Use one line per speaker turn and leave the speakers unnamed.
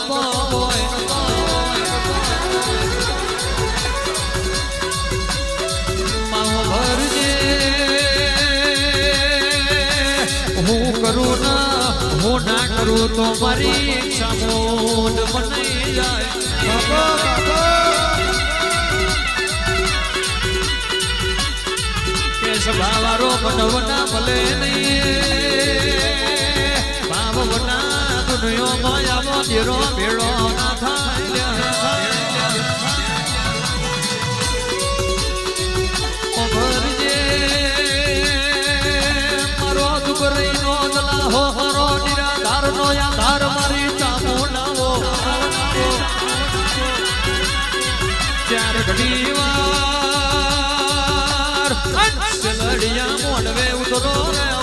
માંગતો હોય માવો ભરજે હું કરું ના હું ના કરું તો મારી ઈચ્છા મોડ બની જાય ભાવારો બનવના ભલે નહીં ભાવના દુનિયો માયામાં ધીરો ભેળો ના થાય ભરજે મારો દુબરી નો દલાહો મારો નિરાધાર નો આધાર મારી ચામો નાવો ચાર ઘડી વાર લડિયા મોડવે ઉતરો રે